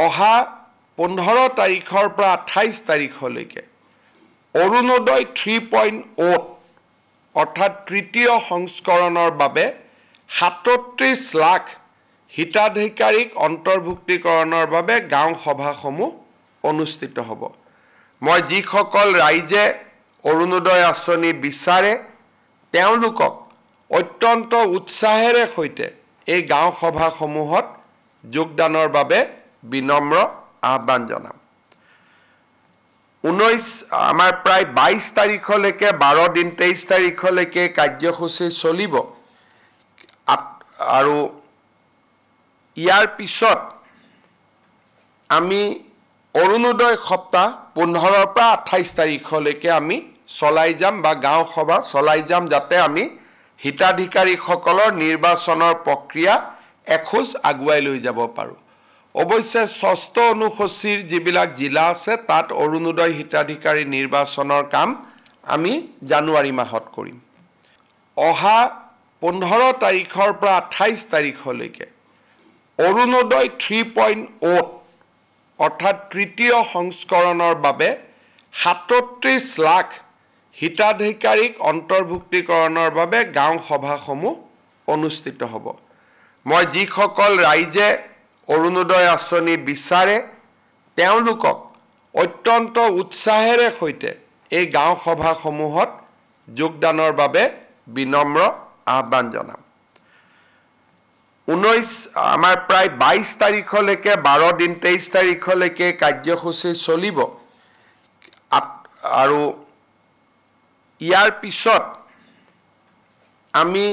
অহা 15 তাৰিখৰ পৰা 28 তাৰিখলৈকে অৰুণোদয় 3.0 অৰ্থাৎ তৃতীয় সংস্কৰণৰ বাবে 37 লাখ হিতাধিকাৰীক অন্তৰ্ভুক্তিকৰণৰ বাবে গাঁও সভাসমূহ অনুষ্ঠিত হ'ব। মই যিসকল ৰাইজে অৰুণোদয় আঁচনি বিচাৰে তেওঁলোকক অত্যন্ত উৎসাহেৰে সৈতে এই গাঁও সভাসমূহত যোগদানৰ বাবে বিনম্ৰ আহ্বান জনাম। 19 আমাৰ প্ৰায় 22 তাৰিখলৈকে 12 দিন 23 তাৰিখলৈকে কাৰ্যসূচী চলিব আৰু ইয়াৰ পিছত আমি অৰুণোদয় সপ্তাহ 15 পৰা 28 তাৰিখলৈকে আমি চলাই যাম বা গাঁও সভা চলাই যাম যাতে আমি হিতাধিকাৰীসকলৰ নিৰ্বাচনৰ প্ৰক্ৰিয়া এখোজ আগুৱাই লৈ যাব পাৰোঁ। অৱশ্যে ষষ্ঠ অনুসূচীৰ যিবিলাক জিলা আছে তাত অৰুণোদয় হিতাধিকাৰী নিৰ্বাচনৰ কাম আমি জানুৱাৰী মাহত কৰিম। অহা 15 তাৰিখৰ পৰা 28 তাৰিখলৈকে অৰুণোদয় 3.0 অৰ্থাৎ তৃতীয় সংস্কৰণৰ বাবে 37 লাখ হিতাধিকাৰীক অন্তৰ্ভুক্তিকৰণৰ বাবে গাঁও সভাসমূহ অনুষ্ঠিত হ'ব। মই যিসকল ৰাইজে অৰুণোদয় আঁচনি বিচাৰে তেওঁলোকক অত্যন্ত উৎসাহেৰে সৈতে এই গাঁও সভাসমূহত যোগদানৰ বাবে বিনম্ৰ আহ্বান জনাম। 19 আমাৰ প্ৰায় 22 তাৰিখলৈকে 12 দিন 23 তাৰিখলৈকে কাৰ্যসূচী চলিব আৰু ইয়াৰ পিছত আমি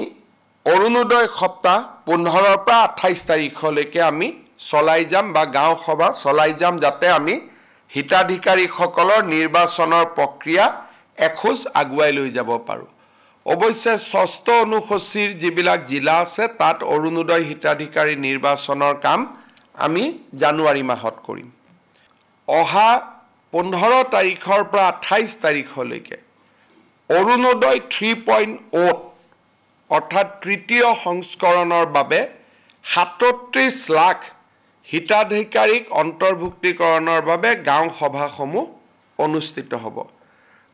অৰুণোদয় সপ্তাহ 15 পৰা 28 তাৰিখলৈকে আমি চলাই যাম বা গাঁও সভা চলাই যাম যাতে আমি হিতাধিকাৰীসকলৰ নিৰ্বাচনৰ প্ৰক্ৰিয়া এখোজ আগুৱাই লৈ যাব পাৰোঁ। অৱশ্যে ষষ্ঠ অনুসূচীৰ যিবিলাক জিলা আছে তাত অৰুণোদয় হিতাধিকাৰী নিৰ্বাচনৰ কাম আমি জানুৱাৰী মাহত কৰিম। অহা 15 তাৰিখৰ পৰা 28 তাৰিখলৈকে অৰুণোদয় 3.0 অৰ্থাৎ তৃতীয় সংস্কৰণৰ বাবে 37 লাখ হিতাধিকাৰীক অন্তৰ্ভুক্তিকৰণৰ বাবে গাঁও সভাসমূহ অনুষ্ঠিত হ'ব।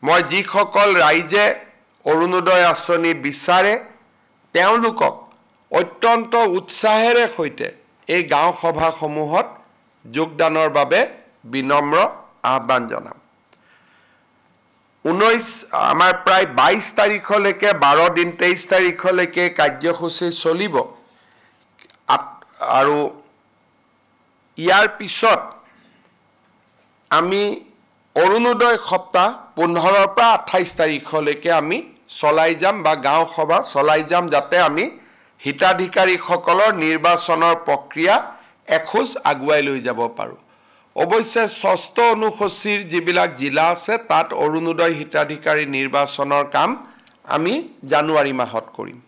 মই যিসকল ৰাইজে অৰুণোদয় আঁচনি বিচাৰে তেওঁলোকক অত্যন্ত উৎসাহেৰে সৈতে এই গাঁও সভাসমূহত যোগদানৰ বাবে বিনম্ৰ আহ্বান জনাম। 19 আমাৰ প্ৰায় 22 তাৰিখলৈকে 12 দিন 23 তাৰিখলৈকে কাৰ্যসূচী চলিব আৰু ইয়াৰ পিছত আমি অৰুণোদয় সপ্তাহ 15 পৰা 28 তাৰিখলৈকে আমি চলাই যাম বা গাঁও সভা চলাই যাম যাতে আমি হিতাধিকাৰীসকলৰ নিৰ্বাচনৰ প্ৰক্ৰিয়া এখোজ আগুৱাই লৈ যাব পাৰোঁ। অৱশ্যে ষষ্ঠ অনুসূচীৰ যিবিলাক জিলা আছে তাত অৰুণোদয় হিতাধিকাৰী নিৰ্বাচনৰ কাম আমি জানুৱাৰী মাহত কৰিম।